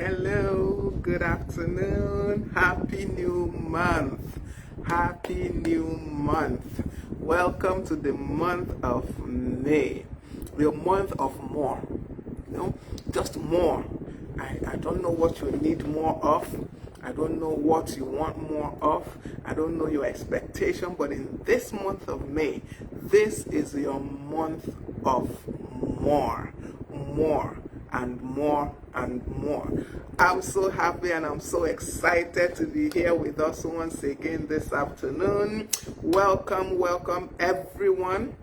Hello, good afternoon, happy new month, happy new month. Welcome to the month of May, the month of more, just more. I don't know what you need more of. I don't know what you want more of. I don't know your expectation, but in this month of May, this is your month of more and more and more. I'm so happy and I'm so excited to be here with us once again this afternoon. Welcome everyone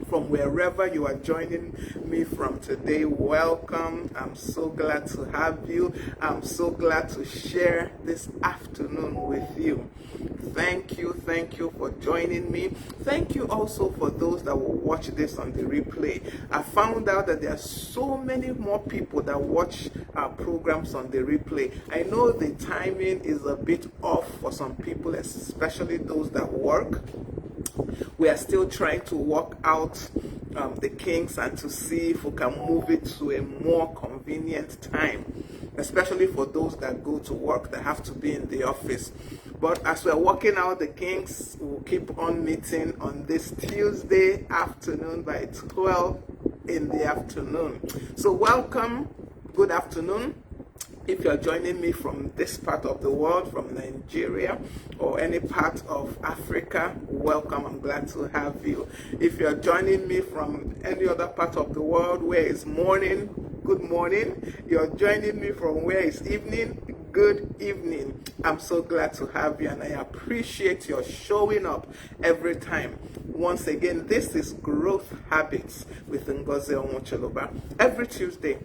from wherever you are joining me from today. Welcome. I'm so glad to have you. I'm so glad to share this afternoon with you. Thank you for joining me. Thank you also for those that will watch this on the replay. I found out that there are so many more people that watch our programs on the replay. I know the timing is a bit off for some people, especially those that work. We are still trying to work out the kinks and to see if we can move it to a more convenient time, especially for those that go to work, that have to be in the office. But as we're working out the kinks, we'll keep on meeting on this Tuesday afternoon by 12 in the afternoon. So welcome, good afternoon. If you're joining me from this part of the world, from Nigeria or any part of Africa, welcome. I'm glad to have you. If you're joining me from any other part of the world where it's morning, good morning. You're joining me from where it's evening, good evening. I'm so glad to have you and I appreciate your showing up every time. Once again, this is Growth Habits with Ngozi Onwucheluba. Every Tuesday,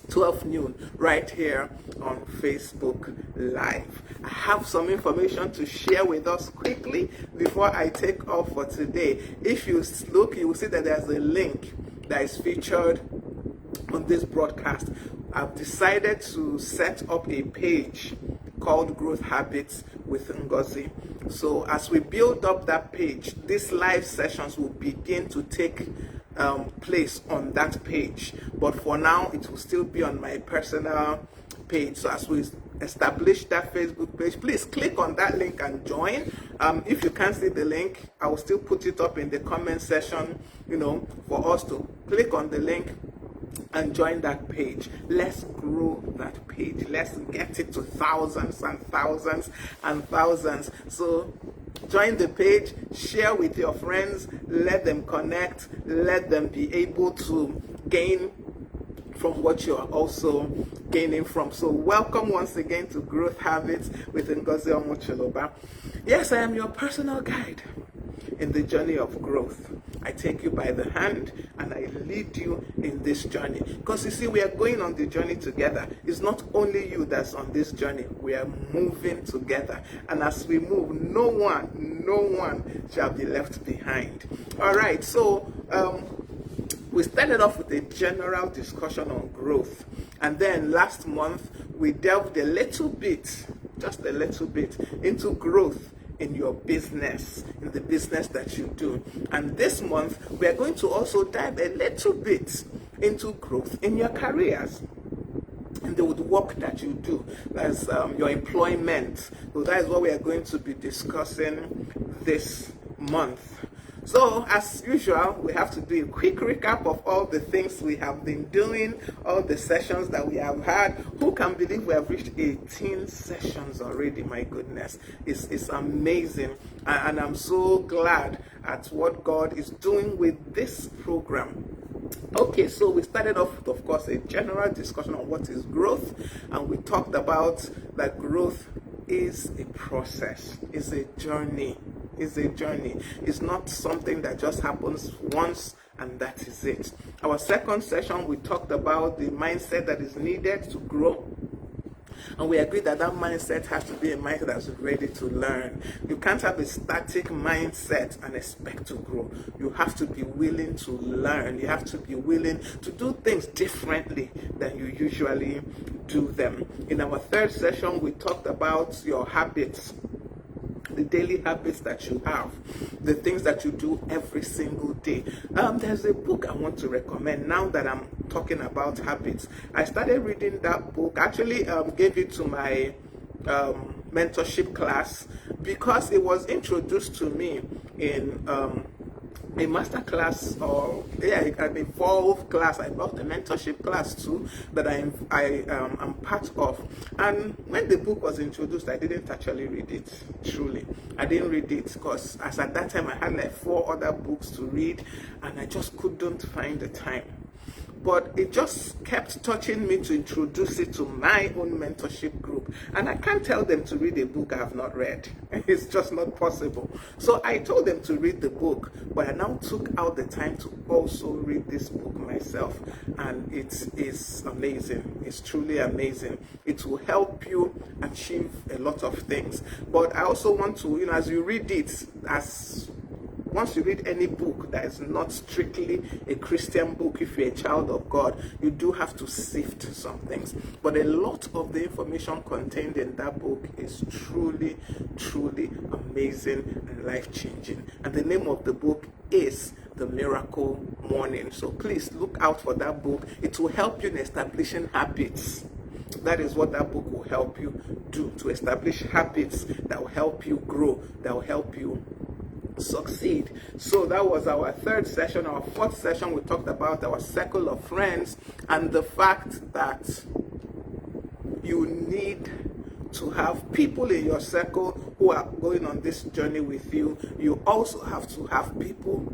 12 noon, right here on Facebook Live. I have some information to share with us quickly before I take off for today. If you look, you will see that there's a link that is featured on this broadcast. I've decided to set up a page called Growth Habits with Ngozi. So as we build up that page, these live sessions will begin to take place on that page, but for now it will still be on my personal page. So as we establish that Facebook page, please click on that link and join. If you can't see the link, I will still put it up in the comment section, for us to click on the link and join that page. Let's grow that page. Let's get it to thousands and thousands and thousands. So join the page, share with your friends, let them connect, let them be able to gain from what you're also gaining from. So welcome once again to Growth Habits with Ngozi Onwucheluba. Yes, I am your personal guide in the journey of growth. I take you by the hand and I lead you in this journey. Because you see, we are going on the journey together. It's not only you that's on this journey. We are moving together. And as we move, no one shall be left behind. All right, so we started off with a general discussion on growth. And then last month, we delved a little bit, just a little bit, into growth in your business, in the business that you do. And this month, we are going to also dive a little bit into growth in your careers, in the work that you do, as your employment. So that is what we are going to be discussing this month. So, as usual, we have to do a quick recap of all the things we have been doing, all the sessions that we have had. Who can believe we have reached 18 sessions already? My goodness, it's amazing. And I'm so glad at what God is doing with this program. Okay, so we started off with, of course, a general discussion on what is growth. And we talked about that growth is a process, is a journey. It's not something that just happens once and that is it. Our second session, we talked about the mindset that is needed to grow. And we agreed that that mindset has to be a mindset that's ready to learn. You can't have a static mindset and expect to grow. You have to be willing to learn. You have to be willing to do things differently than you usually do them. In our third session, we talked about your habits. the daily habits that you have, the things that you do every single day. There's a book I want to recommend now that I'm talking about habits. I started reading that book. Actually, gave it to my mentorship class because it was introduced to me in a master class, or an evolved class. I bought a mentorship class too that I'm part of. And when the book was introduced, I didn't actually read it. Truly, I didn't read it because as at that time I had like 4 other books to read, and I just couldn't find the time. But it just kept touching me to introduce it to my own mentorship group. And I can't tell them to read a book I have not read. It's just not possible. So I told them to read the book, but I now took out the time to also read this book myself. And it is amazing. It's truly amazing. It will help you achieve a lot of things. But I also want to, as you read it, once you read any book that is not strictly a Christian book, if you're a child of God, you do have to sift some things. But a lot of the information contained in that book is truly, truly amazing and life-changing. And the name of the book is The Miracle Morning. So please look out for that book. It will help you in establishing habits. That is what that book will help you do, to establish habits that will help you grow, that will help you succeed. So that was our 3rd session. Our 4th session, we talked about our circle of friends and the fact that you need to have people in your circle who are going on this journey with you. You also have to have people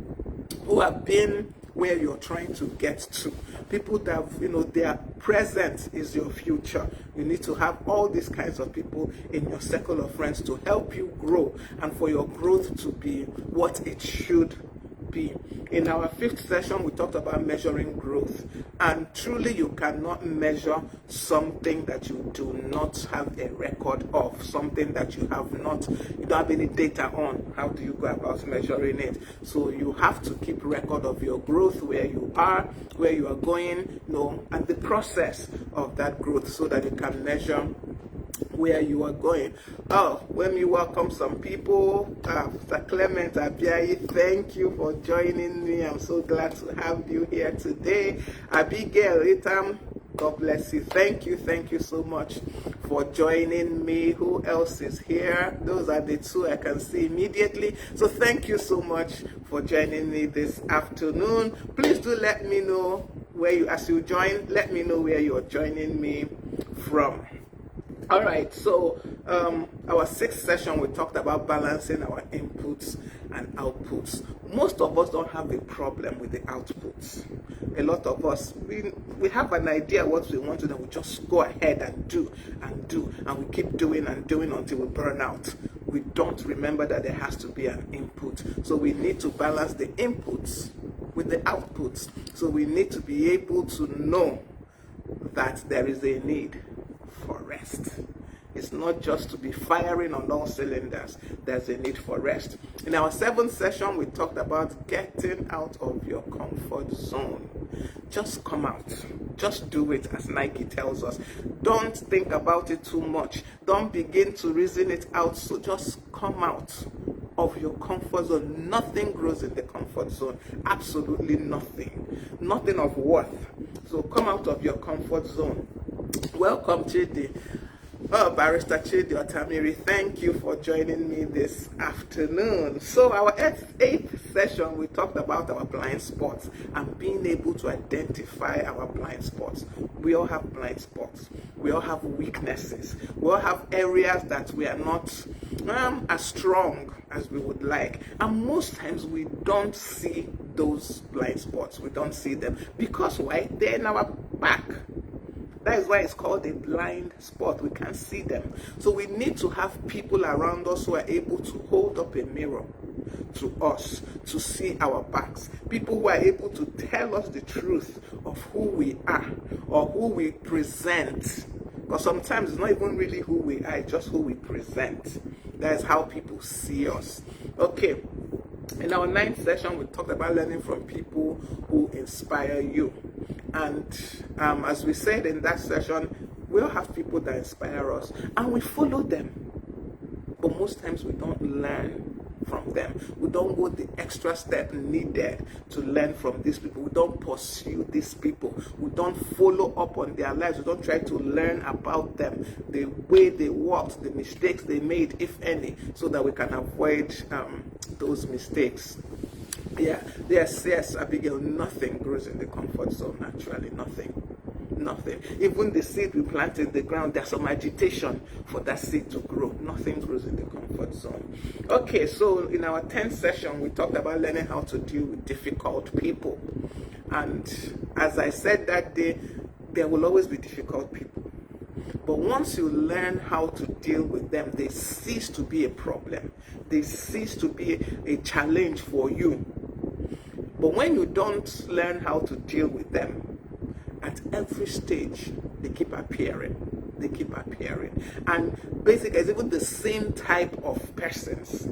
who have been where you're trying to get to. People that, their present is your future. You need to have all these kinds of people in your circle of friends to help you grow and for your growth to be what it should be. In our 5th session, we talked about measuring growth. And truly, you cannot measure something that you do not have a record of, something that you don't have any data on. How do you go about measuring it? So you have to keep record of your growth, where you are going, and the process of that growth, so that you can measure where you are going. Let me welcome some people. Mr. Clement Abiayi, thank you for joining me. I'm so glad to have you here today. Abigail Itam, God bless you. Thank you so much for joining me. Who else is here? Those are the 2 I can see immediately. So thank you so much for joining me this afternoon. Please do let me know as you join, let me know where you're joining me from. All right, so our 6th session, we talked about balancing our inputs and outputs. Most of us don't have a problem with the outputs. A lot of us, we have an idea what we want to do, and we just go ahead and do, and we keep doing and doing until we burn out. We don't remember that there has to be an input. So we need to balance the inputs with the outputs. So we need to be able to know that there is a need for rest. It's not just to be firing on all cylinders. There's a need for rest. In our 7th session, we talked about getting out of your comfort zone. Just come out. Just do it, as Nike tells us. Don't think about it too much. Don't begin to reason it out. So just come out of your comfort zone. Nothing grows in the comfort zone. Absolutely nothing. Nothing of worth. So come out of your comfort zone. Welcome, Chidi. Barrister Chidi Otamiri, thank you for joining me this afternoon. So our 8th session, we talked about our blind spots and being able to identify our blind spots. We all have blind spots. We all have weaknesses. We all have areas that we are not as strong as we would like. And most times we don't see those blind spots. We don't see them. Because why? They're in our back. That is why it's called a blind spot. We can't see them. So we need to have people around us who are able to hold up a mirror to us to see our backs. People who are able to tell us the truth of who we are or who we present. Because sometimes it's not even really who we are, it's just who we present. That is how people see us. Okay. In our 9th session, we talked about learning from people who inspire you. And as we said in that session, we all have people that inspire us, and we follow them. But most times we don't learn from them. We don't go the extra step needed to learn from these people. We don't pursue these people. We don't follow up on their lives. We don't try to learn about them, the way they worked, the mistakes they made, if any, so that we can avoid those mistakes. Yes, Abigail, nothing grows in the comfort zone naturally, nothing. Even the seed we plant in the ground, there's some agitation for that seed to grow. Nothing grows in the comfort zone. Okay, so in our 10th session, we talked about learning how to deal with difficult people. And as I said that day, there will always be difficult people. But once you learn how to deal with them, they cease to be a problem. They cease to be a challenge for you. But when you don't learn how to deal with them, at every stage, they keep appearing. And basically, it's even the same type of persons.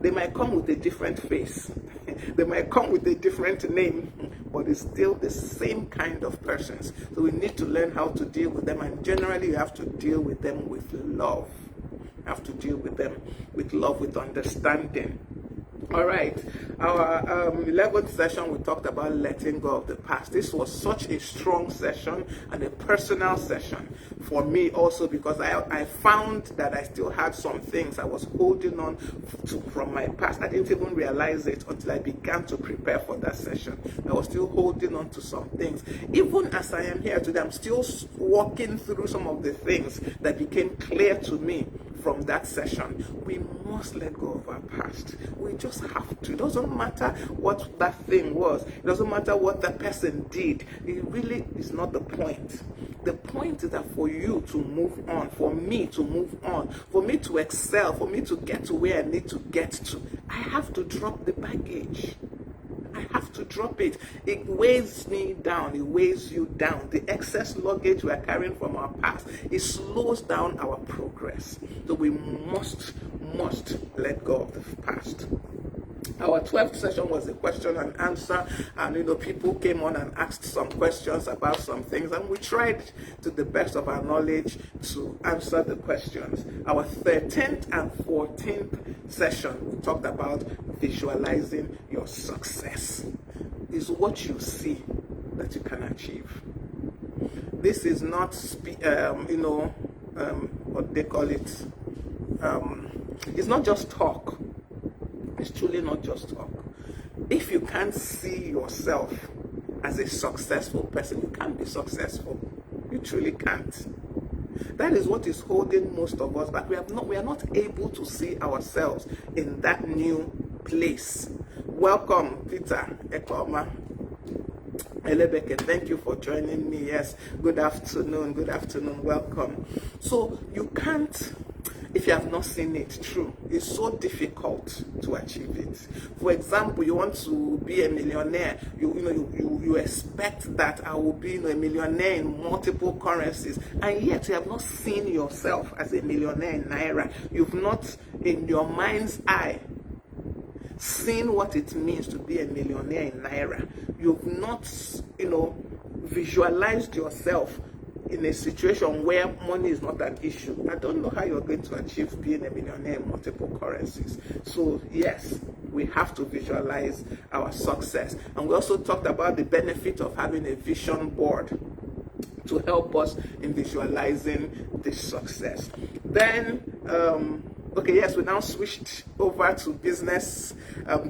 They might come with a different face. They might come with a different name, but it's still the same kind of persons. So we need to learn how to deal with them. And generally, you have to deal with them with love. You have to deal with them with love, with understanding. All right, our 11th session, we talked about letting go of the past. This was such a strong session and a personal session for me also, because I found that I still had some things I was holding on to from my past. I didn't even realize it until I began to prepare for that session. I was still holding on to some things. Even as I am here today, I'm still walking through some of the things that became clear to me from that session. We must let go of our past. We just have to. It doesn't matter what that thing was. It doesn't matter what that person did. It really is not the point. The point is that for you to move on, for me to move on, for me to excel, for me to get to where I need to get to, I have to drop the baggage. I have to drop it. It weighs me down. It weighs you down. The excess luggage we are carrying from our past, it slows down our progress. So we must let go of the past. Our 12th session was a question and answer, and people came on and asked some questions about some things, and we tried to the best of our knowledge to answer the questions. Our 13th and 14th session, we talked about visualizing your success. Is what you see that you can achieve. This is not what they call it. It's not just talk. It's truly not just talk. If you can't see yourself as a successful person, you can't be successful. You truly can't. That is what is holding most of us back. We are not able to see ourselves in that new place. Welcome, Peter Ekoma. Elebeke, thank you for joining me. Yes, good afternoon, welcome. So you can't, if you have not seen it, true, it's so difficult to achieve it. For example, you want to be a millionaire, you expect that I will be a millionaire in multiple currencies, and yet you have not seen yourself as a millionaire in Naira. You've not, in your mind's eye, seen what it means to be a millionaire in Naira. You've not, visualized yourself in a situation where money is not an issue. I don't know how you're going to achieve being a millionaire in multiple currencies. So yes, we have to visualize our success. And we also talked about the benefit of having a vision board to help us in visualizing this success. Then, we now switched over to business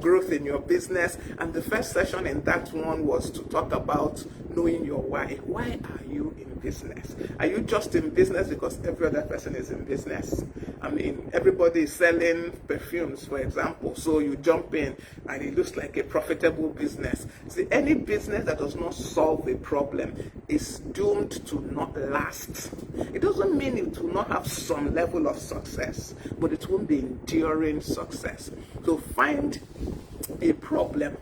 growth in your business, and the first session in that one was to talk about knowing your why. Why are you in business? Are you just in business because every other person is in business? I mean, everybody is selling perfumes, for example, so you jump in and it looks like a profitable business. See, any business that does not solve a problem is doomed to not last. It doesn't mean it will not have some level of success, but it won't be enduring success. So find a problem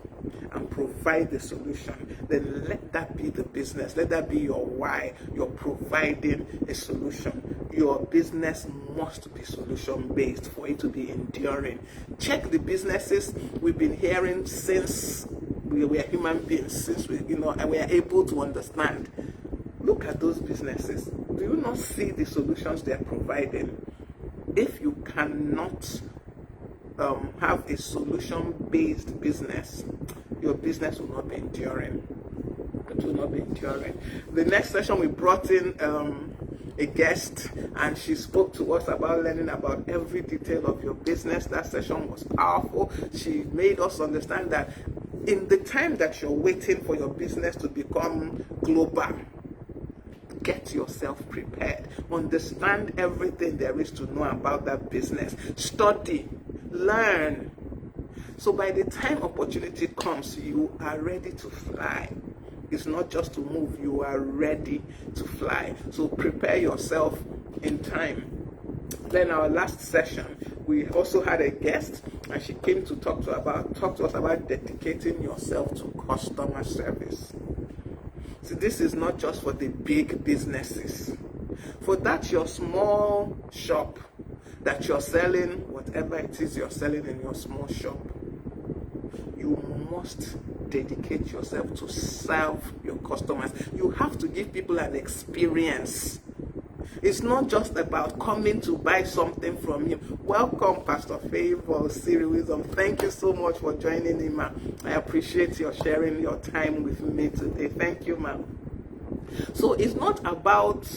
and provide the solution. Then let that be the business. Let that be your why. You're providing a solution. Your business must be solution based for it to be enduring. Check the businesses we've been hearing since we were human beings, since we are able to understand. Look at those businesses. Do you not see the solutions they are providing? if you cannot have a solution-based business, your business will not be enduring. It will not be enduring. The next session, we brought in a guest, and she spoke to us about learning about every detail of your business. That session was powerful. She made us understand that in the time that you're waiting for your business to become global, get yourself prepared. Understand everything there is to know about that business. Study, learn. So by the time opportunity comes, you are ready to fly. It's not just to move, you are ready to fly. So prepare yourself in time. Then our last session, we also had a guest, and she came to talk to us about dedicating yourself to customer service. So this is not just for the big businesses. For that your small shop that you're selling, whatever it is you're selling in your small shop, you must dedicate yourself to serve your customers. You have to give people an experience. It's not just about coming to buy something from you. Welcome, Pastor Favor, Siri Wisdom. Thank you so much for joining me, ma. I appreciate your sharing your time with me today. Thank you, ma. So it's not about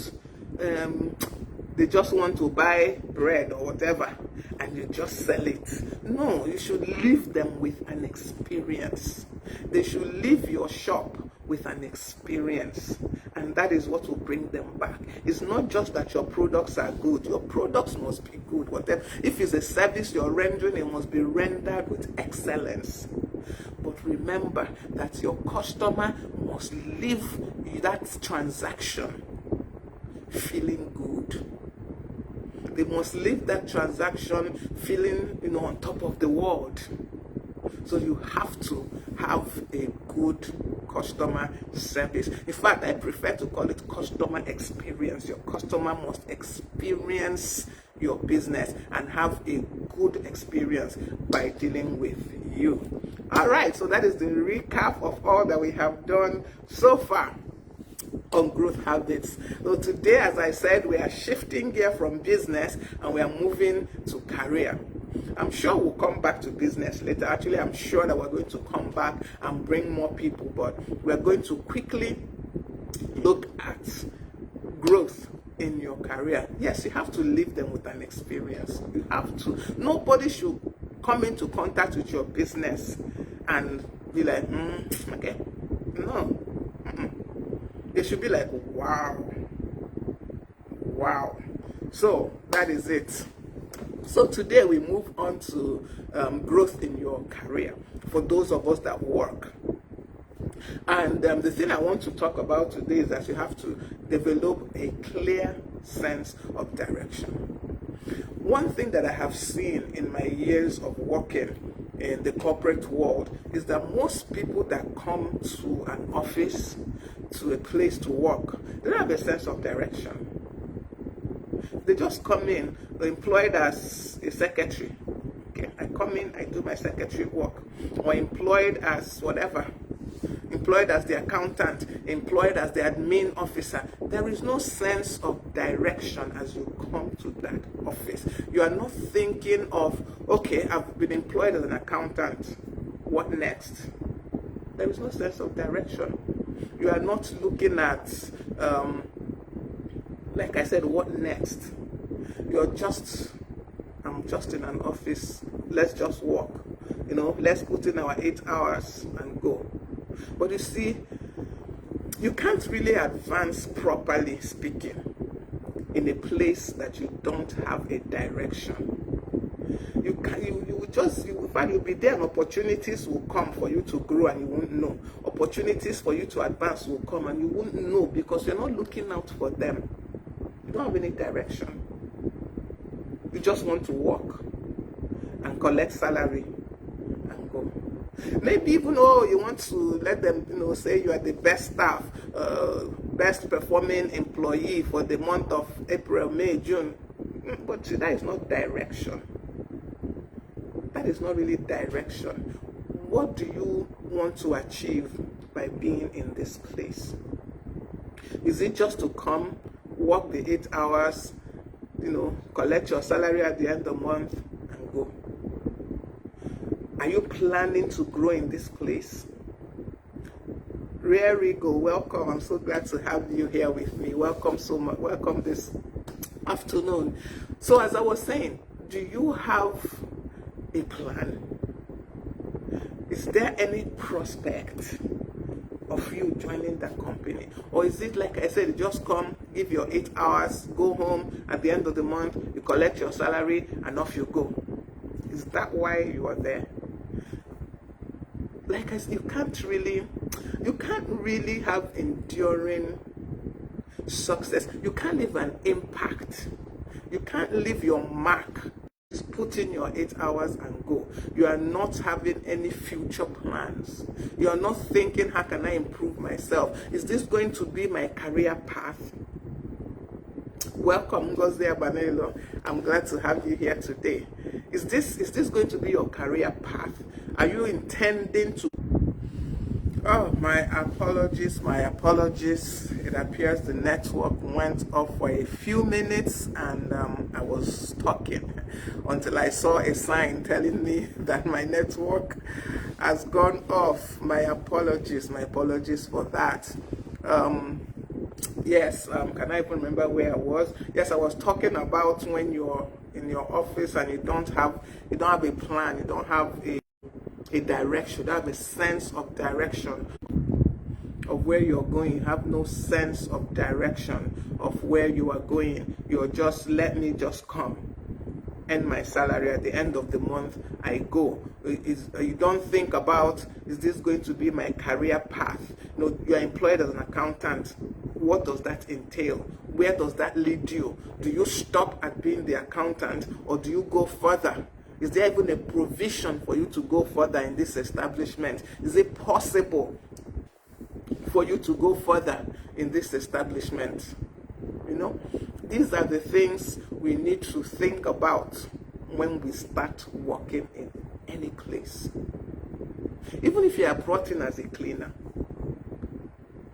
they just want to buy bread or whatever and you just sell it. No, you should leave them with an experience. They should leave your shop with an experience, and that is what will bring them back. It's not just that your products are good. Your products must be good. Whatever, if it's a service you're rendering, it must be rendered with excellence. But remember that your customer must leave that transaction feeling good. They must leave that transaction feeling, on top of the world. So you have to have a good customer service. In fact, I prefer to call it customer experience. Your customer must experience your business and have a good experience by dealing with you. All right, so that is the recap of all that we have done so far on growth habits. So today, as I said, we are shifting gear from business and we are moving to career. I'm sure we'll come back to business later. Actually, I'm sure that we're going to come back and bring more people, but we're going to quickly look at growth in your career. Yes, you have to leave them with an experience. You have to. Nobody should come into contact with your business and be like, okay. No. It should be like, wow. So that is it. So today we move on to growth in your career for those of us that work. And the thing I want to talk about today is that you have to develop a clear sense of direction. One thing that I have seen in my years of working in the corporate world is that most people that come to an office, to a place to work, they don't have a sense of direction. They just come in, they're employed as a secretary. Okay, I come in, I do my secretary work, or employed as whatever, employed as the accountant, employed as the admin officer. There is no sense of direction as you come to that office. You are not thinking of, okay, I've been employed as an accountant, what next? There is no sense of direction. You are not looking at, like I said, what next? I'm just in an office, let's just work. Let's put in our 8 hours and go. But you see, you can't really advance, properly speaking, in a place that you don't have a direction. You'll be there and opportunities will come for you to grow and you won't know. Opportunities for you to advance will come and you won't know because you're not looking out for them. You don't have any direction. You just want to work and collect salary and go. Maybe even you want to let them, say you are the best staff, best performing employee for the month of April, May, June. But that is not direction. That is not really direction. What do you want to achieve by being in this place? Is it just to come, work the 8 hours, collect your salary at the end of the month and go? Are you planning to grow in this place? Rare Rigo, welcome. I'm so glad to have you here with me. Welcome so much. Welcome this afternoon. So as I was saying, do you have a plan? Is there any prospect of you joining that company? Or is it, like I said, you just come, give your 8 hours, go home, at the end of the month, you collect your salary and off you go? Is that why you are there? Like I said, you can't really have enduring success. You can't leave an impact. You can't leave your mark. Just put in your 8 hours and go. You are not having any future plans. You are not thinking, how can I improve myself? Is this going to be my career path? Welcome, Ngozi Abanelo. I'm glad to have you here today. Is this going to be your career path? Are you intending to? Oh, my apologies. It appears the network went off for a few minutes and I was talking until I saw a sign telling me that my network has gone off. My apologies for that. Yes, can I even remember where I was? Yes, I was talking about when you're in your office and you don't have a plan, you don't have a direction, you don't have a sense of direction of where you're going. You have no sense of direction of where you are going. You're just, let me just come, end my salary at the end of the month, I go. You don't think about, is this going to be my career path? You're employed as an accountant. What does that entail? Where does that lead you? Do you stop at being the accountant or do you go further? Is there even a provision for you to go further in this establishment? Is it possible for you to go further in this establishment? These are the things we need to think about when we start working in any place. Even if you are brought in as a cleaner,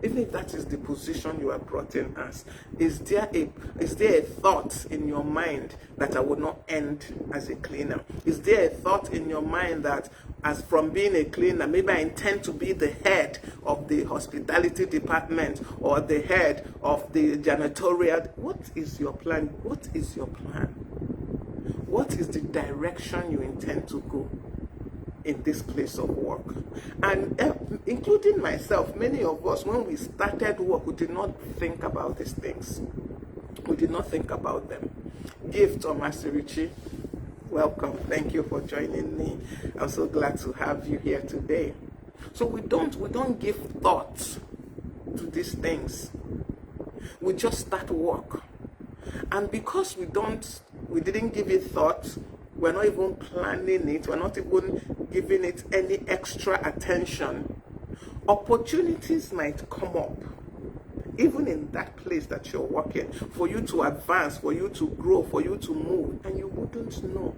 even if that is the position you are brought in as, is there a thought in your mind that I will not end as a cleaner? Is there a thought in your mind that, as from being a cleaner, maybe I intend to be the head of the hospitality department or the head of the janitorial? What is your plan? What is your plan? What is the direction you intend to go in this place of work? And including myself, many of us, when we started work, we did not think about these things. We did not think about them. Gift or Masirichi, welcome. Thank you for joining me. I'm so glad to have you here today. So we don't give thought to these things. We just start work. And because we didn't give it thought, we're not even planning it, we're not even giving it any extra attention, opportunities might come up, even in that place that you're working, for you to advance, for you to grow, for you to move, and you wouldn't know.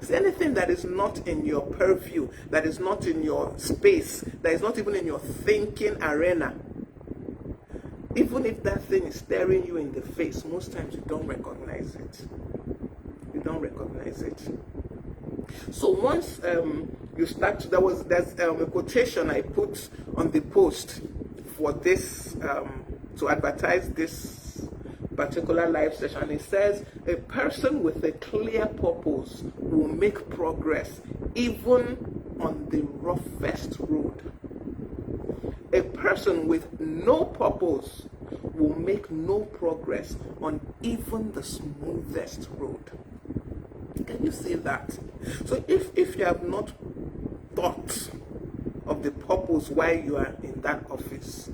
Is there anything that is not in your purview, that is not in your space, that is not even in your thinking arena? Even if that thing is staring you in the face, most times you don't recognize it. You don't recognize it. So once you start, there's a quotation I put on the post for this, to advertise this particular live session. It says, a person with a clear purpose will make progress even on the roughest road. A person with no purpose will make no progress on even the smoothest road. Can you see that? So if you have not thought of the purpose why you are in that office,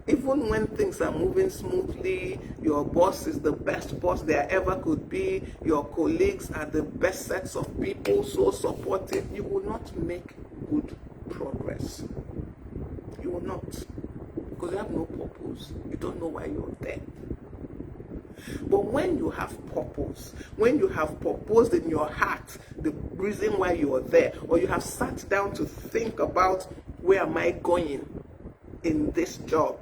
even when things are moving smoothly, your boss is the best boss there ever could be, your colleagues are the best sets of people, so supportive, you will not make good progress. You will not. Because you have no purpose. You don't know why you're there. But when you have purpose, when you have purposed in your heart the reason why you are there, or you have sat down to think about, where am I going in this job?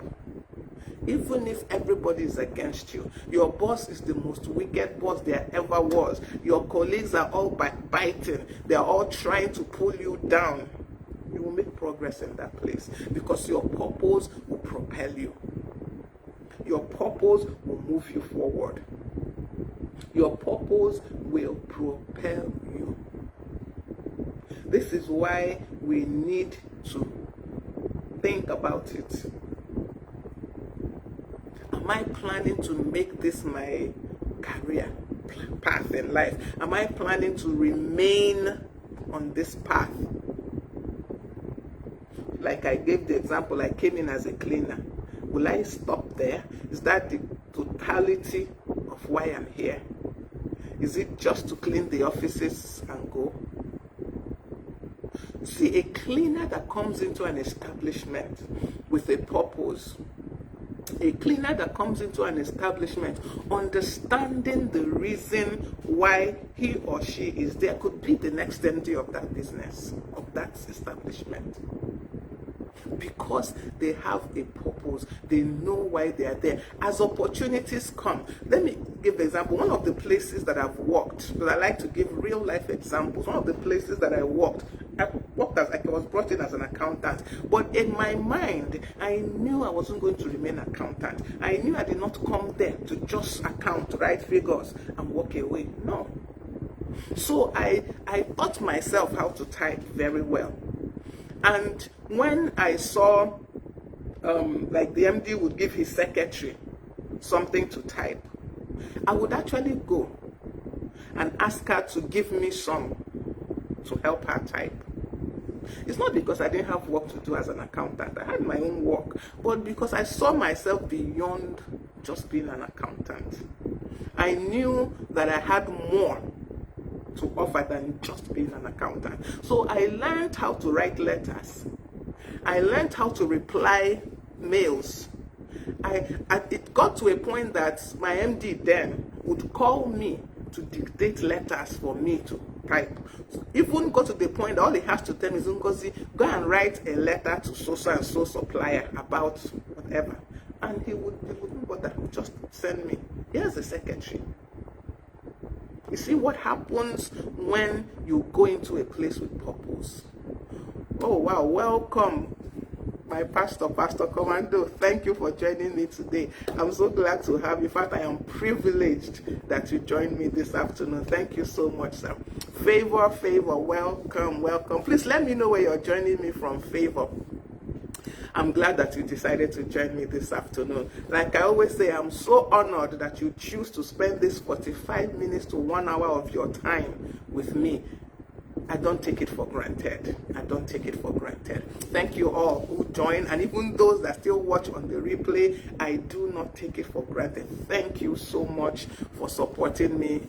Even if everybody is against you, your boss is the most wicked boss there ever was, your colleagues are all biting, they are all trying to pull you down, you will make progress in that place because your purpose will propel you. Your purpose will move you forward. Your purpose will propel you. This is why we need to think about it. Am I planning to make this my career path in life? Am I planning to remain on this path? Like I gave the example, I came in as a cleaner. Will I stop there? Is that the totality of why I'm here? Is it just to clean the offices and go? See, a cleaner that comes into an establishment with a purpose, a cleaner that comes into an establishment understanding the reason why he or she is there, could be the next MD of that business, of that establishment. Because they have a purpose, they know why they are there. As opportunities come, let me give an example. One of the places that I've worked, because I like to give real life examples, one of the places that I worked as, I was brought in as an accountant, but in my mind, I knew I wasn't going to remain an accountant. I knew I did not come there to just account, write figures, and walk away. No. So I taught myself how to type very well. And when I saw, like the MD would give his secretary something to type, I would actually go and ask her to give me some to help her type. It's not because I didn't have work to do as an accountant. I had my own work, but because I saw myself beyond just being an accountant. I knew that I had more to offer than just being an accountant. So I learned how to write letters. I learned how to reply mails. It got to a point that my MD then would call me to dictate letters for me to type. Even got to the point that all he has to tell me is, Ngozi, go and write a letter to so and so supplier about whatever. And he wouldn't bother, just send me. Here's the secretary. You see what happens when you go into a place with purpose. Oh wow, welcome my pastor, Pastor Commando. Thank you for joining me today. I'm so glad to have you. In fact, I am privileged that you joined me this afternoon. Thank you so much, sir. Favor, welcome. Please let me know where you're joining me from, Favor. I'm glad that you decided to join me this afternoon. Like I always say, I'm so honored that you choose to spend this 45 minutes to 1 hour of your time with me. I don't take it for granted. Thank you all who join, and even those that still watch on the replay, I do not take it for granted. Thank you so much for supporting me.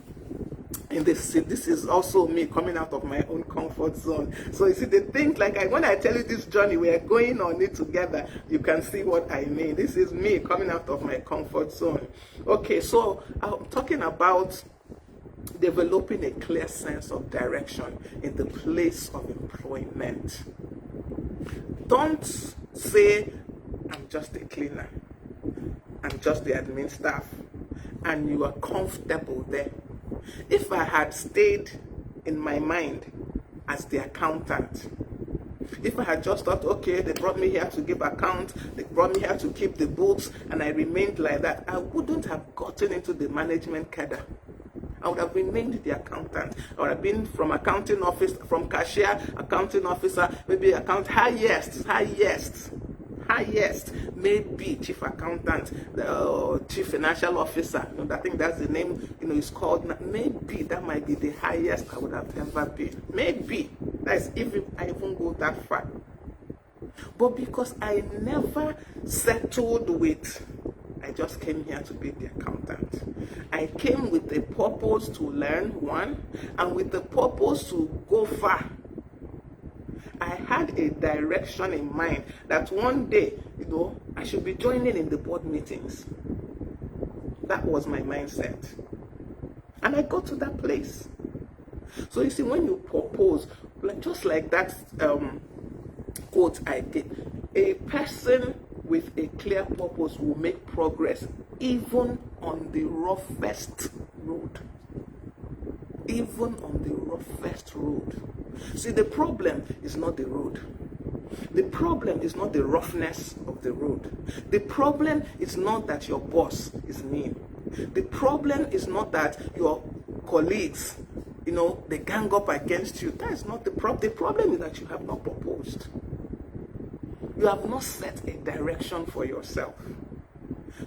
And this is also me coming out of my own comfort zone. So you see, the things like when I tell you this journey, we are going on it together, you can see what I mean. This is me coming out of my comfort zone. Okay, so I'm talking about developing a clear sense of direction in the place of employment. Don't say, I'm just a cleaner, I'm just the admin staff, and you are comfortable there. If I had stayed in my mind as the accountant, if I had just thought, okay, they brought me here to give account, they brought me here to keep the books, and I remained like that, I wouldn't have gotten into the management cadre. I would have remained the accountant. I would have been from accounting office, from cashier, accounting officer, maybe highest, maybe chief accountant, chief financial officer. I think that's the name, it's called. Maybe that might be the highest I would have ever been. Maybe. That's if I even go that far. But because I never settled with, I just came here to be the accountant. I came with a purpose to learn, one, and with the purpose to go far. I had a direction in mind that one day, I should be joining in the board meetings. That was my mindset. And I got to that place. So you see, when you propose, just like that quote I did, a person with a clear purpose will make progress even on the roughest road. Even on the roughest road. See, the problem is not the road. The problem is not the roughness of the road. The problem is not that your boss is mean. The problem is not that your colleagues, they gang up against you. That is not the problem. The problem is that you have not proposed. You have not set a direction for yourself.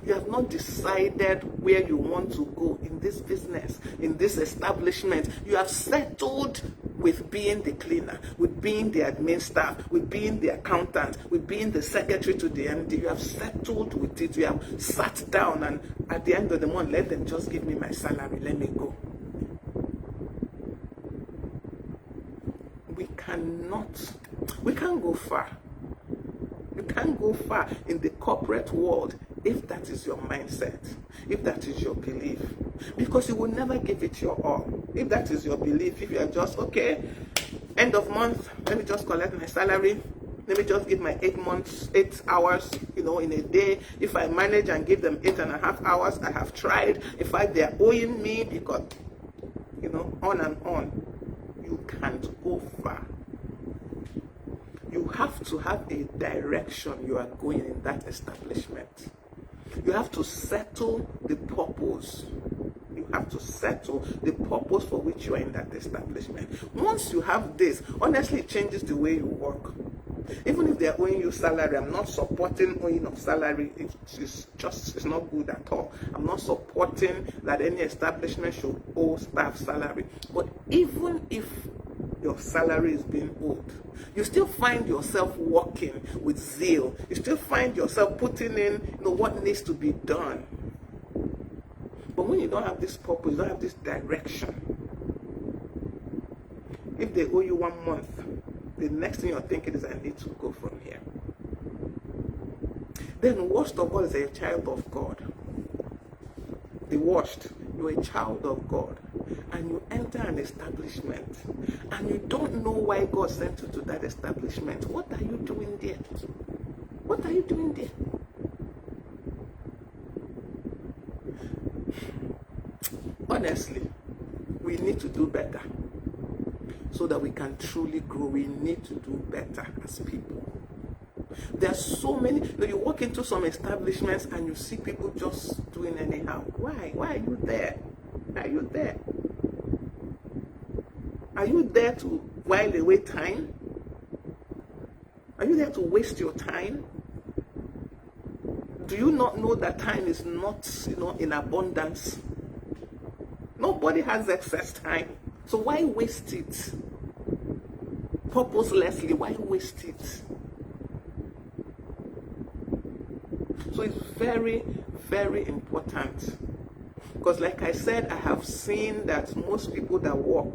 You have not decided where you want to go in this business, in this establishment. You have settled with being the cleaner, with being the admin staff, with being the accountant, with being the secretary to the MD. You have settled with it. You have sat down, and at the end of the month, let them just give me my salary. Let me go. We can't go far. You can't go far in the corporate world if that is your mindset, if that is your belief, because you will never give it your all. If that is your belief, if you are just, okay, end of month, let me just collect my salary, let me just give my 8 hours, in a day. If I manage and give them 8.5 hours, I have tried. In fact, they are owing me because, on and on. You can't go far. You have to have a direction you are going in that establishment. You have to settle the purpose. You have to settle the purpose for which you are in that establishment. Once you have this, honestly, it changes the way you work. Even if they are owing you salary, I'm not supporting owing of salary. It's not good at all. I'm not supporting that any establishment should owe staff salary. But even if your salary is being owed, you still find yourself working with zeal. You still find yourself putting in what needs to be done. But when you don't have this purpose, you don't have this direction, if they owe you 1 month, the next thing you're thinking is, I need to go from here. Then worst of all is a child of God. The worst, you're a child of God, and you enter an establishment, and you don't know why God sent you to that establishment. What are you doing there? What are you doing there? Honestly, we need to do better so that we can truly grow. We need to do better as people. There are so many. You walk into some establishments and you see people just doing anyhow. Why? Why are you there? Are you there? Are you there to while away time? Are you there to waste your time? Do you not know that time is not, in abundance? Nobody has excess time. So why waste it? Purposelessly, why waste it? So it's very, very important. Because like I said, I have seen that most people that work,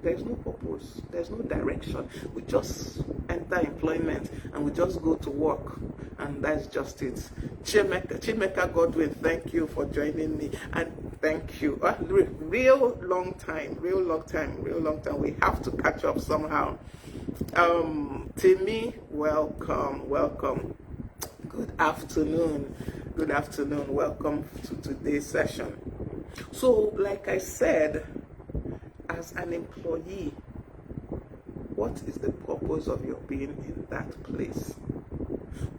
there's no purpose, there's no direction. We just enter employment and we just go to work, and that's just it. Chimeka Godwin, thank you for joining me, and thank you. Real long time. We have to catch up somehow. Timmy, welcome. Good afternoon. Welcome to today's session. So, like I said, as an employee, what is the purpose of your being in that place?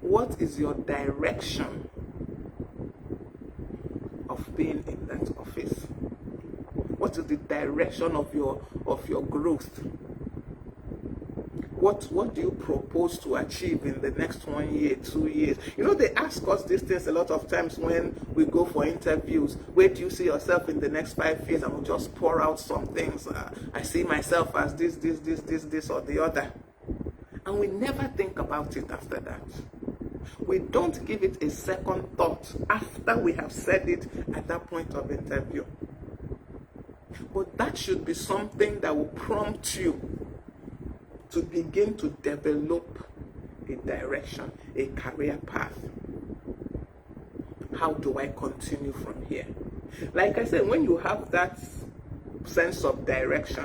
What is your direction of being in that office? What is the direction of your growth? What do you propose to achieve in the next 1 year, 2 years? They ask us these things a lot of times when we go for interviews. Where do you see yourself in the next 5 years? I will just pour out some things. I see myself as this, or the other. And we never think about it after that. We don't give it a second thought after we have said it at that point of interview. But that should be something that will prompt you to begin to develop a direction, a career path. How do I continue from here? Like I said, when you have that sense of direction,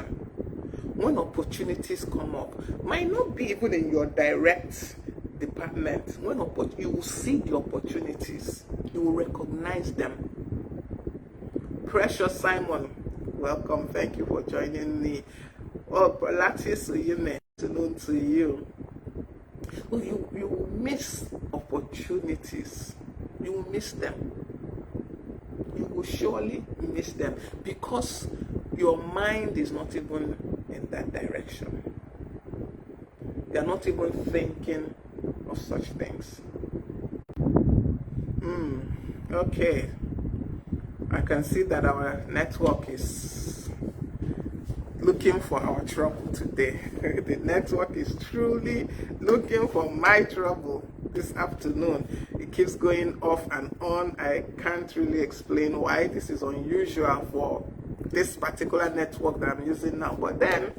when opportunities come up, might not be even in your direct department, you will see the opportunities, you will recognize them. Precious Simon, welcome. Thank you for joining me. Oh, Prolatis Uyime, afternoon to you. Oh, you will miss opportunities. You will miss them. You will surely miss them because your mind is not even in that direction. You are not even thinking of such things. Okay. I can see that our network is looking for our trouble today. The network is truly looking for my trouble this afternoon. It keeps going off and on. I can't really explain why. This is unusual for this particular network that I'm using now. But then,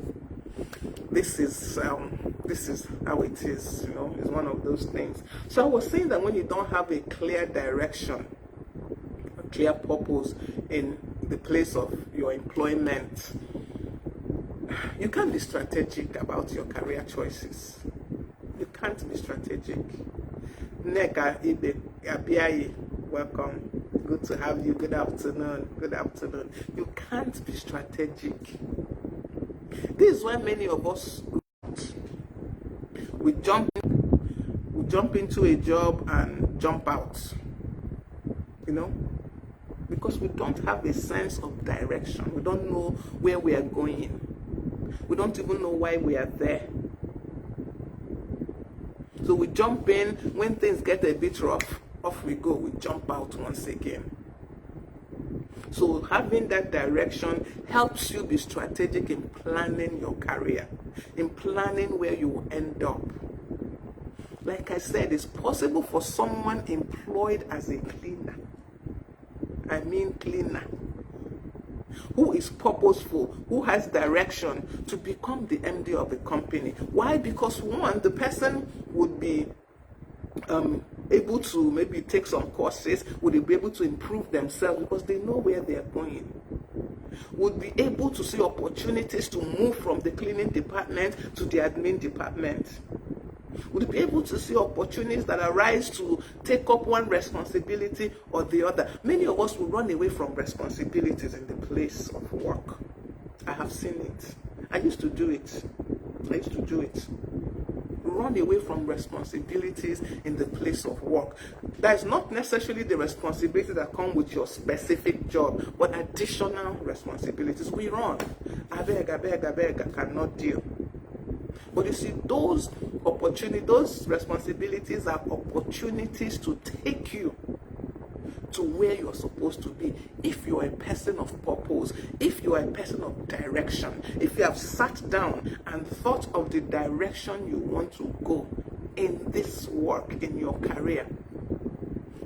this is how it is. You know, it's one of those things. So I was saying that when you don't have a clear direction, a clear purpose in the place of your employment, you can't be strategic about your career choices. You can't be strategic. Neka Ibe Abiayi, welcome. Good to have you. Good afternoon. Good afternoon. You can't be strategic. This is why many of us we jump into a job and jump out. You know? Because we don't have a sense of direction. We don't know where we are going. We don't even know why we are there. So we jump in, when things get a bit rough, off we go, we jump out once again. So having that direction helps you be strategic in planning your career, in planning where you will end up. Like I said, it's possible for someone employed as a cleaner, cleaner, who is purposeful, who has direction, to become the MD of a company. Why? Because one, the person would be able to maybe take some courses, would be able to improve themselves because they know where they are going. Would be able to see opportunities to move from the cleaning department to the admin department. Would be able to see opportunities that arise to take up one responsibility or the other. Many of us will run away from responsibilities in the place of work. I have seen it. I used to do it. Run away from responsibilities in the place of work. That is not necessarily the responsibilities that come with your specific job, but additional responsibilities. We run. I beg, I cannot deal. But you see, those opportunities, those responsibilities are opportunities to take you to where you're supposed to be. If you're a person of purpose, if you're a person of direction, if you have sat down and thought of the direction you want to go in this work, in your career.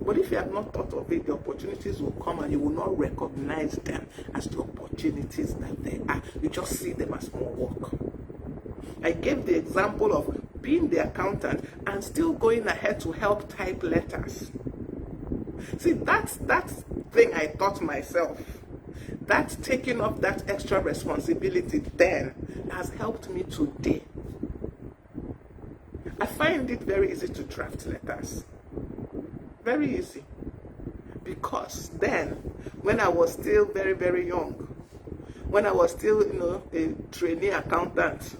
But if you have not thought of it, the opportunities will come and you will not recognize them as the opportunities that they are. You just see them as more work. I gave the example of being the accountant and still going ahead to help type letters. See, that thing I taught myself, that taking up that extra responsibility then has helped me today. I find it very easy to draft letters. Very easy. Because then, when I was still very, very young, when I was still, a trainee accountant,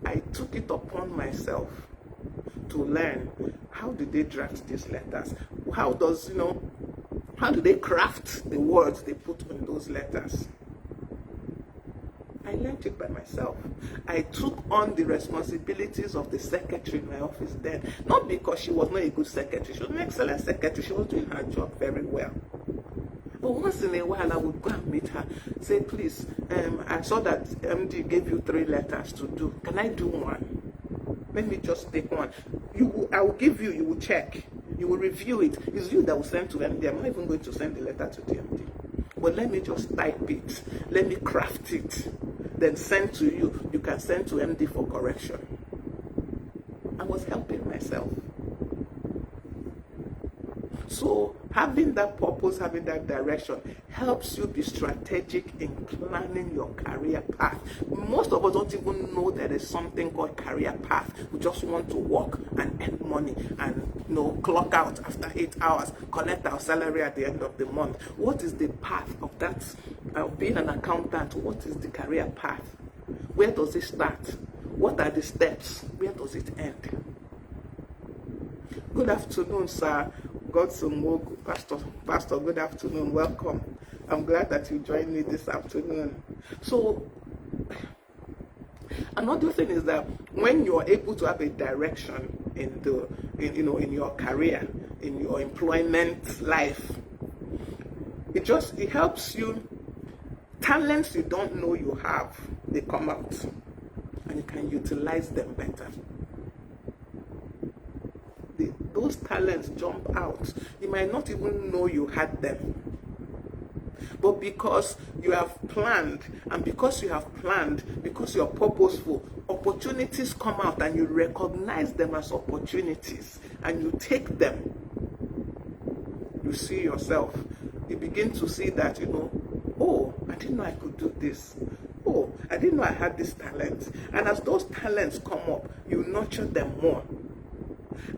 I took it upon myself to learn how do they draft these letters? How do they craft the words they put in those letters? I learned it by myself. I took on the responsibilities of the secretary in my office then, not because she was not a good secretary. She was an excellent secretary. She was doing her job very well. But once in a while, I would go and meet her, say, please, I saw that MD gave you 3 letters to do. Can I do one? Let me just take one. I will give you, you will check. You will review it. It's you that will send to MD. I'm not even going to send the letter to the MD. But let me just type it. Let me craft it. Then send to you. You can send to MD for correction. I was helping myself. So Having that purpose, having that direction helps you be strategic in planning your career path. Most of us don't even know there is something called career path. We just want to work and earn money and clock out after 8 hours, collect our salary at the end of the month. What is the path of that? Being an accountant, what is the career path? Where does it start? What are the steps? Where does it end? Good afternoon, sir. Godson Pastor, good afternoon. Welcome. I'm glad that you joined me this afternoon. So, another thing is that when you're able to have a direction in your career, in your employment life, it helps you. Talents you don't know you have, they come out, and you can utilize them better. Those talents jump out. You might not even know you had them. But because you have planned, and because you're purposeful, opportunities come out and you recognize them as opportunities and you take them. You see yourself. You begin to see that, oh, I didn't know I could do this. Oh, I didn't know I had this talent. And as those talents come up, you nurture them more.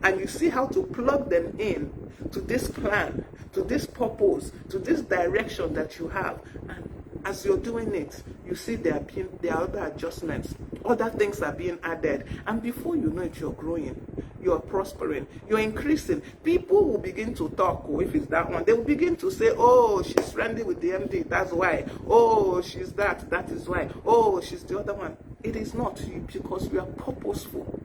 And you see how to plug them in to this plan, to this purpose, to this direction that you have. And as you're doing it, you see there are other adjustments, other things are being added. And before you know it, you're growing, you're prospering, you're increasing. People will begin to talk, if it's that one, they will begin to say, oh, she's friendly with the MD, that's why. Oh, she's that is why. Oh, she's the other one. It is not, because you are purposeful.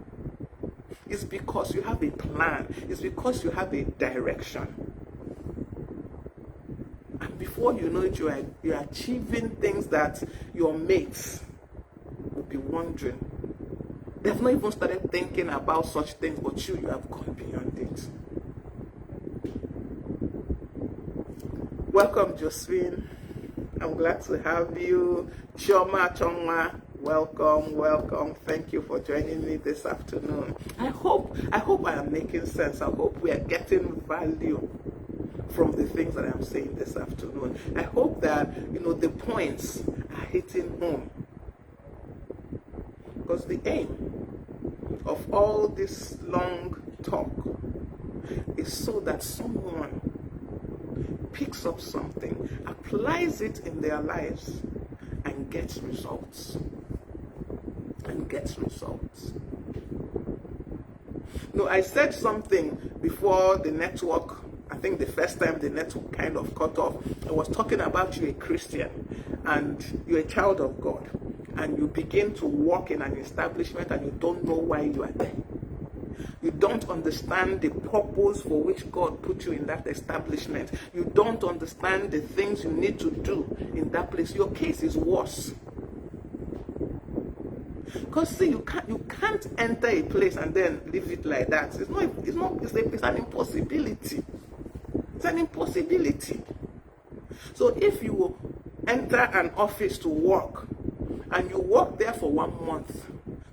It's because you have a plan. It's because you have a direction. And before you know it, you're achieving things that your mates will be wondering. They've not even started thinking about such things, but you have gone beyond it. Welcome, Josephine. I'm glad to have you. Choma. Welcome. Thank you for joining me this afternoon. I hope I am making sense. I hope we are getting value from the things that I'm saying this afternoon. I hope that, the points are hitting home. Because the aim of all this long talk is so that someone picks up something, applies it in their lives, and gets results. I said something before the network. I think the first time the network kind of cut off. I was talking about you, a Christian, and you're a child of God, and you begin to work in an establishment and you don't know why you are there. You don't understand the purpose for which God put you in that establishment. You don't understand the things you need to do in that place. Your case is worse. Because see, you can't enter a place and then leave it like that. It's an impossibility. It's an impossibility. So if you enter an office to work and you work there for 1 month,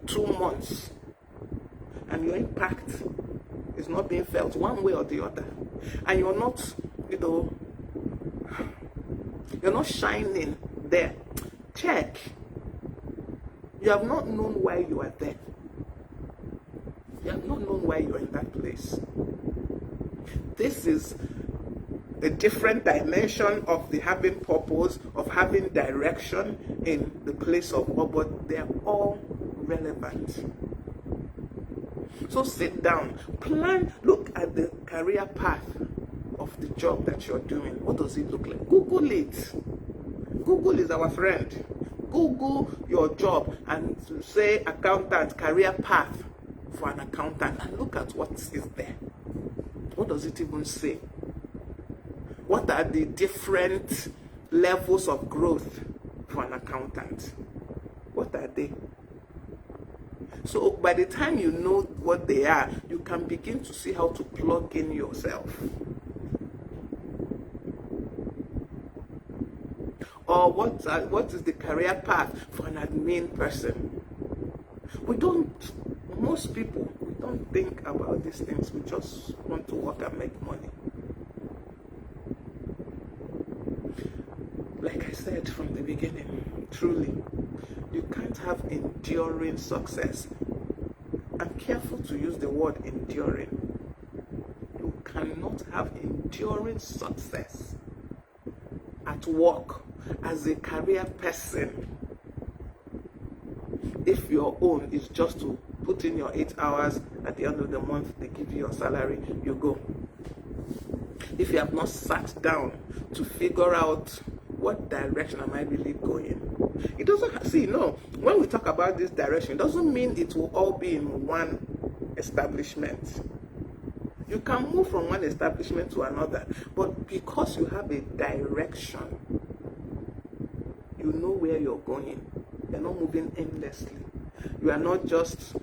2 months, and your impact is not being felt one way or the other, and you're not, you're not shining there, check. You have not known why you are there. You have not known why you're in that place. This is a different dimension of the having purpose, of having direction in the place of work, but they're all relevant. So sit down, plan, look at the career path of the job that you're doing. What does it look like? Google it. Google is our friend. Google your job and say accountant, career path for an accountant, and look at what is there. What does it even say? What are the different levels of growth for an accountant? What are they? So by the time you know what they are, you can begin to see how to plug in yourself. Or what is the career path for an admin person? Most people, we don't think about these things. We just want to work and make money. like I said from the beginning, truly, you can't have enduring success. I'm careful to use the word enduring. You cannot have enduring success at work as a career person if your own is just to put in your 8 hours, at the end of the month they give you your salary, you go. If you have not sat down to figure out what direction am I really going, it doesn't see, no, when we talk about this direction, it doesn't mean it will all be in one establishment. You can move from one establishment to another, but because you have a direction, you know where you're going. You're not moving aimlessly. You are not just,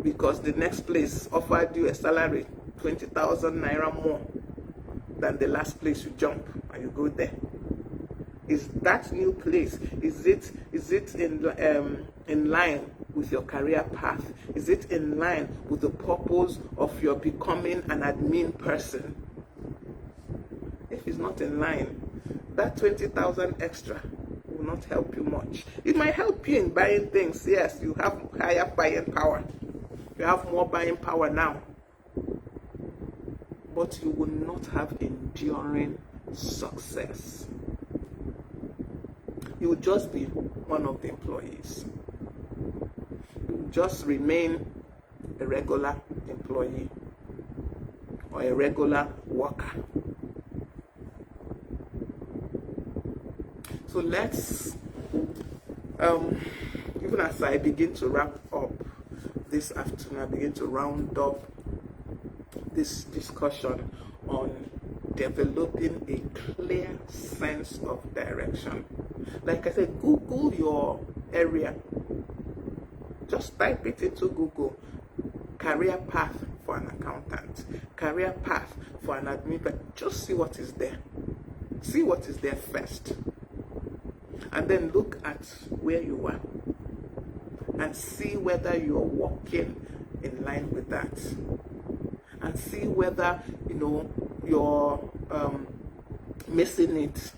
because the next place offered you a salary 20,000 naira more than the last place you jump and you go there. Is that new place, is it in line with your career path? Is it in line with the purpose of your becoming an admin person? If it's not in line, that 20,000 extra will not help you much. It might help you in buying things. Yes, you have higher buying power. You have more buying power now. But you will not have enduring success. You will just be one of the employees. You will just remain a regular employee or a regular worker. So let's, even as I begin to wrap up this afternoon, I begin to round up this discussion on developing a clear sense of direction. Like I said, Google your area. Just type it into Google. Career path for an accountant. Career path for an admin. Just see what is there. See what is there first. And then look at where you are. And see whether you're walking in line with that. And see whether, you're missing it.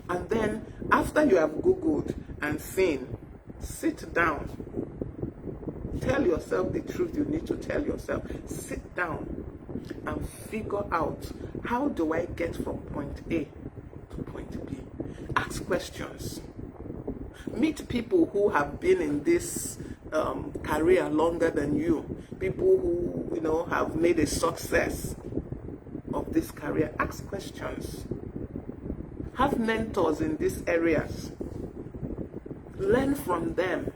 And then, after you have Googled and seen, sit down. Tell yourself the truth you need to tell yourself. Sit down and figure out, how do I get from point A to point B? Ask questions. Meet people who have been in this career longer than you. People who, have made a success of this career. Ask questions. Have mentors in these areas. Learn from them.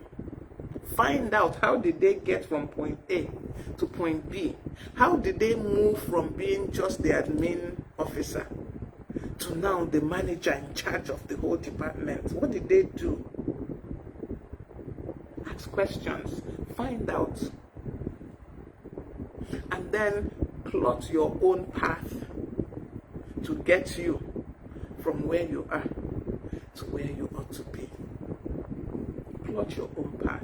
Find out, how did they get from point A to point B? How did they move from being just the admin officer to now the manager in charge of the whole department? What did they do? Ask questions. Find out. And then plot your own path to get you from where you are to where you ought to be. Plot your own path.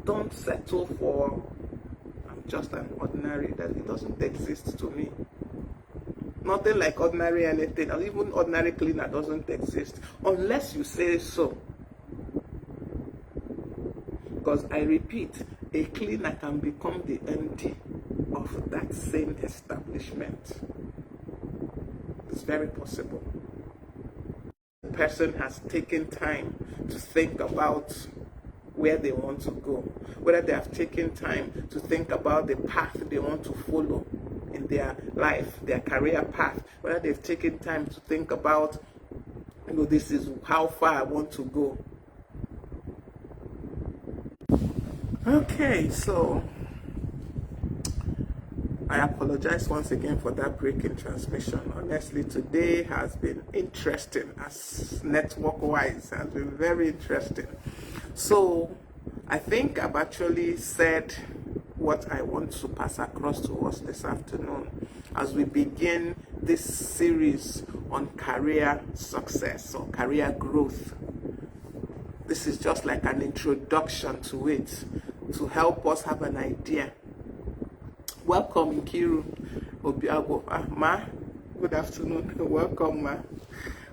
Don't settle for, I'm just an ordinary, that it doesn't exist to me. Nothing like ordinary anything, or even ordinary cleaner doesn't exist, unless you say so. Because I repeat, a cleaner can become the MD of that same establishment. It's very possible. The person has taken time to think about where they want to go, whether they have taken time to think about the path they want to follow in their life, their career path, whether they've taken time to think about, this is how far I want to go. Okay, so I apologize once again for that break in transmission. Honestly, today has been interesting, as network-wise, has been very interesting. So I think I've actually said what I want to pass across to us this afternoon as we begin this series on career success or career growth. This is just like an introduction to it, to help us have an idea. Welcome, Nkiru. Obiago. Ma, good afternoon. Welcome, Ma.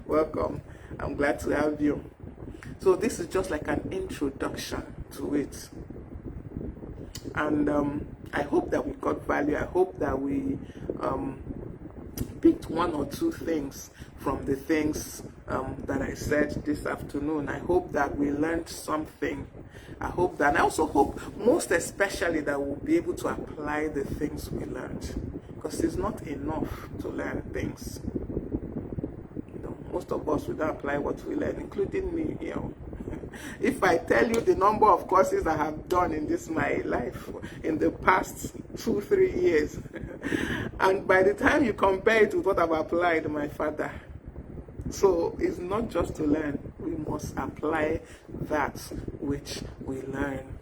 Welcome. I'm glad to have you. So this is just like an introduction to it. And I hope that we got value. I hope that we picked one or two things from the things that I said this afternoon. I hope that we learned something. I hope that, and I also hope, most especially, that we'll be able to apply the things we learned. Because it's not enough to learn things. You know, most of us will not apply what we learn, including me. You know, if I tell you the number of courses I have done in this my life in the past 2-3 years, and by the time you compare it with what I've applied, my father. So it's not just to learn. We must apply that which we learn.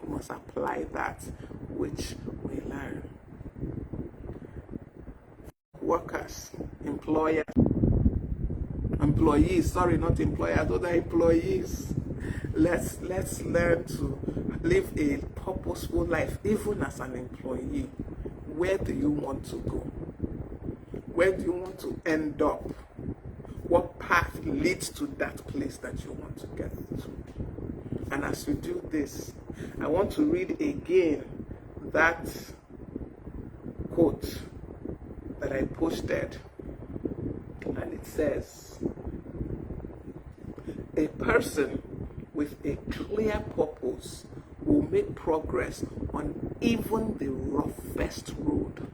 We must apply that which we learn. Workers, employers, employees, sorry, not employers, other employees. Let's learn to live a purposeful life, even as an employee. Where do you want to go? Where do you want to end up? What path leads to that place that you want to get to? And as we do this, I want to read again that quote that I posted. And it says, a person with a clear purpose will make progress on even the roughest road.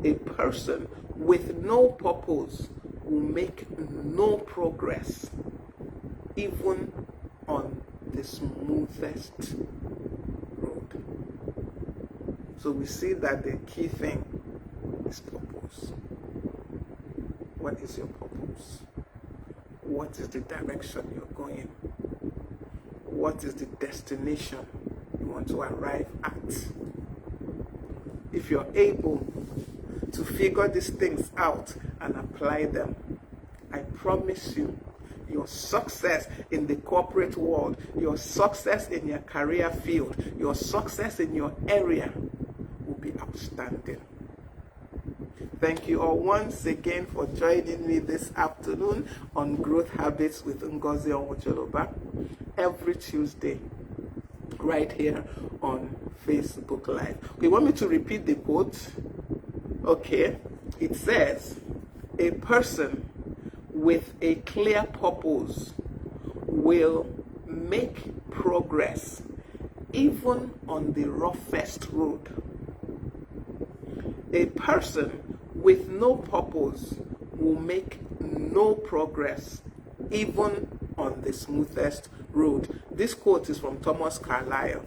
A person with no purpose will make no progress even on the smoothest road. So we see that the key thing is purpose. What is your purpose? What is the direction you're going? What is the destination you want to arrive at? If you're able to figure these things out and apply them, I promise you, your success in the corporate world, your success in your career field, your success in your area will be outstanding. Thank you all once again for joining me this afternoon on Growth Habits with Ngozi Onwucholoba, every Tuesday, right here on Facebook Live. You want me to repeat the quote? Okay. It says, a person with a clear purpose will make progress even on the roughest road. A person with no purpose will make no progress even on the smoothest road. This quote is from Thomas CARLYLE.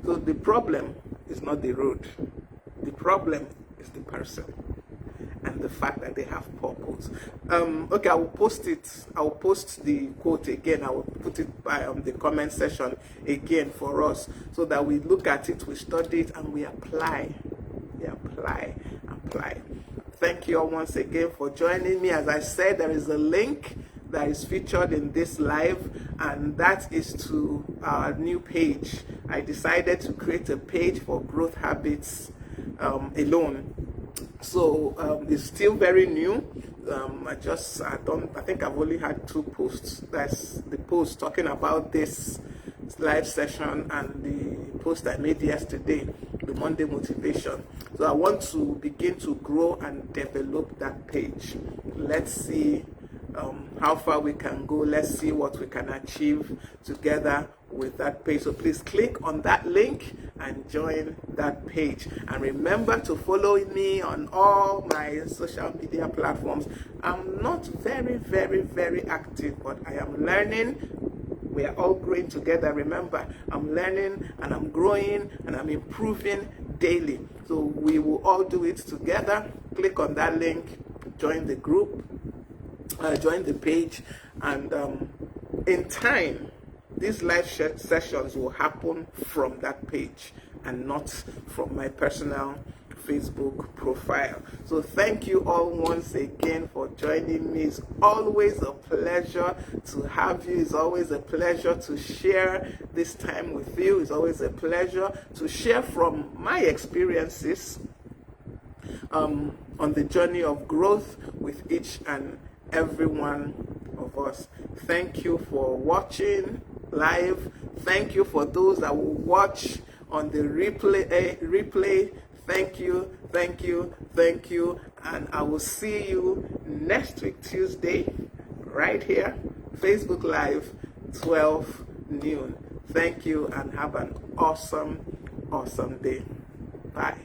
So the problem is not the road. The problem is the person and the fact that they have purpose. Okay, I will post it. I will post the quote again. I will put it by the comment section again for us so that we look at it, we study it, and we apply. We apply. Thank you all once again for joining me. As I said, there is a link that is featured in this live, and that is to our new page. I decided to create a page for Growth Habits alone. So it's still very new. I think I've only had 2 posts. That's the post talking about this live session and the post I made yesterday, the Monday motivation. So I want to begin to grow and develop that page. Let's see how far we can go. Let's see what we can achieve together with that page. So please click on that link and join that page. And remember to follow me on all my social media platforms. I'm not very active, but I am learning. We are all growing together. Remember, I'm learning and I'm growing and I'm improving daily. So we will all do it together. Click on that link, join the group, join the page, and in time, these live sessions will happen from that page and not from my personal Facebook profile. So thank you all once again for joining me. It's always a pleasure to have you. It's always a pleasure to share this time with you. It's always a pleasure to share from my experiences on the journey of growth with each and every one of us. Thank you for watching live. Thank you for those that will watch on the replay. Thank you, thank you, thank you. And I will see you next week, Tuesday, right here, Facebook Live, 12 noon. Thank you and have an awesome day. Bye.